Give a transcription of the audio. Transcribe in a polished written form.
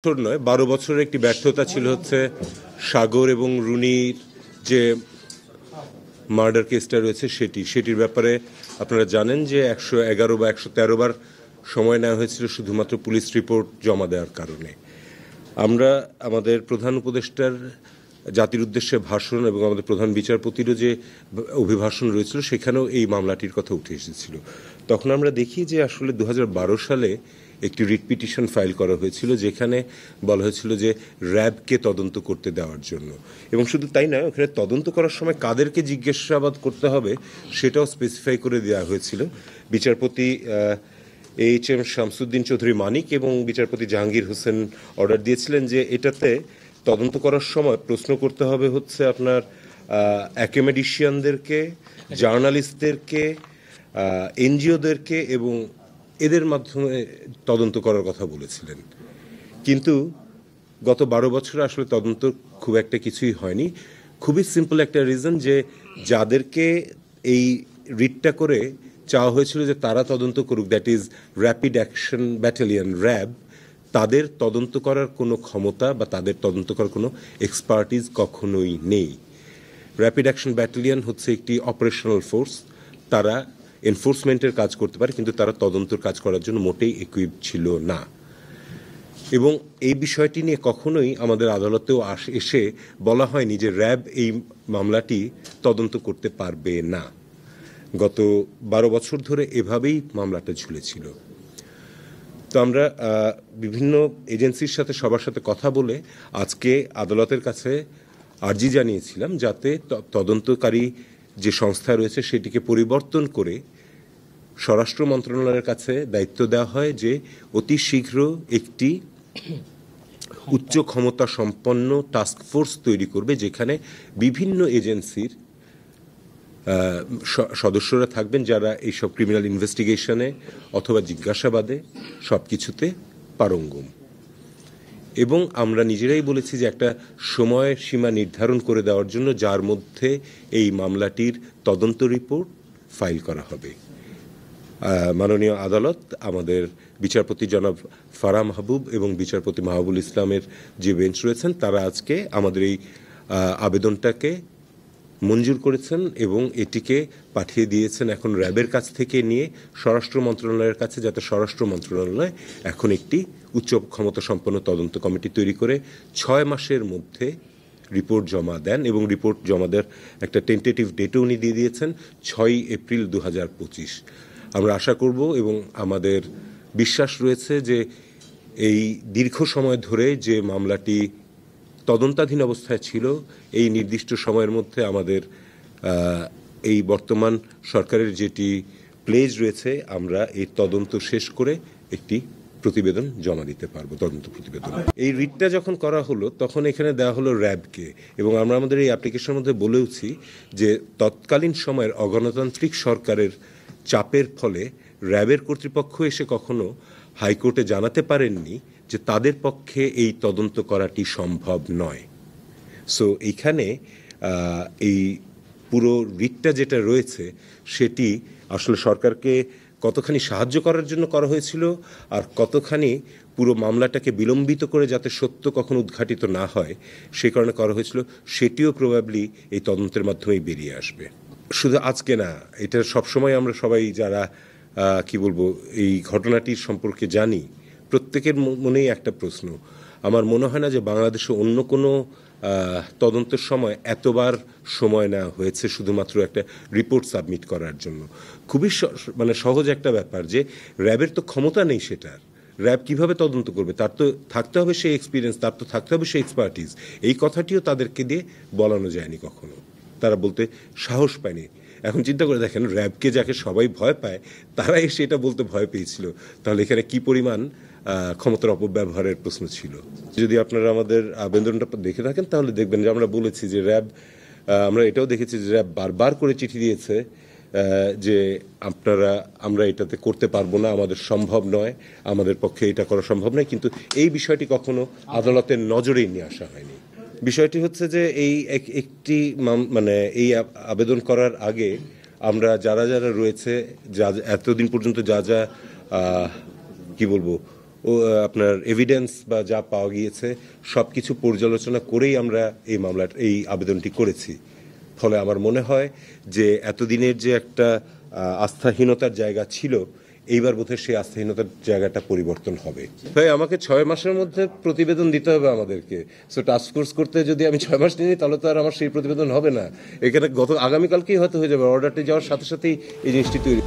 বছর নয়, 12 বছরের একটি ব্যর্থতা ছিল হচ্ছে সাগর এবং রুনির যে মার্ডার কেসটা রয়েছে সেটির ব্যাপারে আপনারা জানেন যে 111 বা 113 বার সময় নেওয়া হয়েছিল শুধুমাত্র পুলিশ রিপোর্ট জমা দেওয়ার কারণে। আমরা আমাদের প্রধান উপদেষ্টার জাতির উদ্দেশ্যে ভাষণ এবং আমাদের প্রধান বিচারপতিরও যে অভিভাষণ রয়েছিল সেখানেও এই মামলাটির কথা উঠে এসেছিল। তখন আমরা দেখি যে আসলে 2012 সালে একটি রিট পিটিশন ফাইল করা হয়েছিল যেখানে বলা হয়েছিল যে র্যাবকে তদন্ত করতে দেওয়ার জন্য, এবং শুধু তাই নয়, ওখানে তদন্ত করার সময় কাদেরকে জিজ্ঞাসাবাদ করতে হবে সেটাও স্পেসিফাই করে দেওয়া হয়েছিল। বিচারপতি এইচ.এম. শামসুদ্দিন চৌধুরী মানিক এবং বিচারপতি জাহাঙ্গীর হোসেন অর্ডার দিয়েছিলেন যে এটাতে তদন্ত করার সময় প্রশ্ন করতে হবে হচ্ছে আপনার অ্যাকাডেমিশিয়ানদেরকে, জার্নালিস্টদেরকে, এনজিওদেরকে, এবং এদের মাধ্যমে তদন্ত করার কথা বলেছিলেন। কিন্তু গত 12 বছরে আসলে তদন্ত খুব একটা কিছুই হয়নি। খুবই সিম্পল একটা রিজন যে যাদেরকে এই রিটটা করে চাওয়া হয়েছিল যে তারা তদন্ত করুক, that is rapid action battalion RAB, তাদের তদন্ত করার কোনো ক্ষমতা বা তাদের তদন্ত করার কোনো এক্সপার্টিজ কখনোই নেই। র্যাপিড অ্যাকশন ব্যাটালিয়ন হচ্ছে একটি অপারেশনাল ফোর্স, তারা এনফোর্সমেন্টের কাজ করতে পারে কিন্তু তারা তদন্তের কাজ করার জন্য মোটেই ইকুইপ ছিল না। এবং এই বিষয়টি নিয়ে কখনোই আমাদের আদালতেও এসে বলা হয়নি যে র্যাব এই মামলাটি তদন্ত করতে পারবে না। গত 12 বছর ধরে এভাবেই মামলাটা ঝুলেছিল। তো আমরা বিভিন্ন এজেন্সির সাথে সবার সাথে কথা বলে আজকে আদালতের কাছে আর্জি জানিয়েছিলাম যাতে তদন্তকারী যে সংস্থা রয়েছে সেটিকে পরিবর্তন করে স্বরাষ্ট্র মন্ত্রণালয়ের কাছে দায়িত্ব দেওয়া হয় যে অতি শীঘ্র একটি উচ্চ ক্ষমতা সম্পন্ন টাস্কফোর্স তৈরি করবে যেখানে বিভিন্ন এজেন্সির সদস্যরা থাকবেন যারা এইসব ক্রিমিনাল ইনভেস্টিগেশনে অথবা জিজ্ঞাসাবাদে সব কিছুতে পারঙ্গম। এবং আমরা নিজেরাই বলেছি যে একটা সময় সীমা নির্ধারণ করে দেওয়ার জন্য যার মধ্যে এই মামলাটির তদন্ত রিপোর্ট ফাইল করা হবে। মাননীয় আদালত আমাদের বিচারপতি জনাব ফারাহ মাহবুব এবং বিচারপতি মাহবুল ইসলামের যে বেঞ্চ রয়েছেন তারা আজকে আমাদের এই আবেদনটাকে মঞ্জুর করেছেন এবং এটিকে পাঠিয়ে দিয়েছেন এখন র্যাবের কাছ থেকে নিয়ে স্বরাষ্ট্র মন্ত্রণালয়ের কাছে, যাতে স্বরাষ্ট্র মন্ত্রণালয় এখন একটি উচ্চ ক্ষমতা সম্পন্ন তদন্ত কমিটি তৈরি করে 6 মাসের মধ্যে রিপোর্ট জমা দেন। এবং রিপোর্ট জমা দেওয়ার একটা টেন্টেটিভ ডেটও উনি দিয়ে দিয়েছেন 6 এপ্রিল 2025। আমরা আশা করব এবং আমাদের বিশ্বাস রয়েছে যে এই দীর্ঘ সময় ধরে যে মামলাটি তদন্তাধীন অবস্থায় ছিল এই নির্দিষ্ট সময়ের মধ্যে আমাদের এই বর্তমান সরকারের যেটি প্লেজ রয়েছে আমরা এই তদন্ত শেষ করে একটি প্রতিবেদন জমা দিতে পারবো, তদন্ত প্রতিবেদন। এই রিটটা যখন করা হলো তখন এখানে দেওয়া হলো র্যাবকে, এবং আমরা আমাদের এই অ্যাপ্লিকেশনের মধ্যে বলেওছি যে তৎকালীন সময়ের অগণতান্ত্রিক সরকারের চাপের ফলে র্যাবের কর্তৃপক্ষ এসে কখনো হাইকোর্টে জানাতে পারেননি যে তাদের পক্ষে এই তদন্ত করাটি সম্ভব নয়। সো এইখানে এই পুরো রিটটা যেটা রয়েছে সেটি আসলে সরকারকে কতখানি সাহায্য করার জন্য করা হয়েছিল আর কতখানি পুরো মামলাটাকে বিলম্বিত করে যাতে সত্য কখনো উদ্ঘাটিত না হয় সে কারণে করা হয়েছিল, সেটিও প্রবাবলি এই তদন্তের মাধ্যমেই বেরিয়ে আসবে। শুধু আজকে না, এটা সবসময় আমরা সবাই যারা কি বলবো এই ঘটনাটির সম্পর্কে জানি প্রত্যেকের মনেই একটা প্রশ্ন। আমার মনে হয় না যে বাংলাদেশে অন্য কোনো তদন্তের সময় এতবার সময় নেওয়া হয়েছে শুধুমাত্র একটা রিপোর্ট সাবমিট করার জন্য। খুবই মানে সহজ একটা ব্যাপার যে র্যাবের তো ক্ষমতা নেই সেটার। র্যাব কিভাবে তদন্ত করবে? তার তো থাকতে হবে সেই এক্সপিরিয়েন্স, তার তো থাকতে হবে সেই এক্সপার্টিস। এই কথাটিও তাদেরকে দিয়ে বলানো যায়নি কখনো, তারা বলতে সাহস পায়নি। এখন চিন্তা করে দেখেন, র্যাবকে যাকে সবাই ভয় পায় তারা এসে এটা বলতে ভয় পেয়েছিল, তাহলে এখানে কি পরিমাণ ক্ষমতার অপব্যবহারের প্রশ্ন ছিল। যদি আপনারা আমাদের আবেদনটা দেখে থাকেন তাহলে দেখবেন যে আমরা বলেছি যে র্যাব, আমরা এটাও দেখেছি যে র্যাব বারবার করে চিঠি দিয়েছে যে আমরা এটাতে করতে পারবো না, আমাদের সম্ভব নয়, আমাদের পক্ষে এটা করা সম্ভব নয়, কিন্তু এই বিষয়টি কখনো আদালতের নজরেই নিয়ে আসা হয়নি। বিষয়টি হচ্ছে যে এই একটি মানে এই আবেদন করার আগে আমরা যারা যারা রয়েছে, যা এতদিন পর্যন্ত যা যা কি বলবো ও আপনার এভিডেন্স বা যা পাওয়া গিয়েছে সব কিছু পর্যালোচনা করেই আমরা এই আবেদনটি করেছি। ফলে আমার মনে হয় যে এতদিনের যে একটা আস্থাহীনতার জায়গা ছিল, এইবার বোধহয় সেই আস্থাহীনতার জায়গাটা পরিবর্তন হবে। তাই আমাকে 6 মাসের মধ্যে প্রতিবেদন দিতে হবে আমাদেরকে। সো টাস্কফোর্স করতে যদি আমি 6 মাস নিই তাহলে তো আর আমার সেই প্রতিবেদন হবে না। এখানে আগামীকালকেই হয়তো হয়ে যাবে, অর্ডারটি যাওয়ার সাথে সাথেই এই জিনিসটি তৈরি।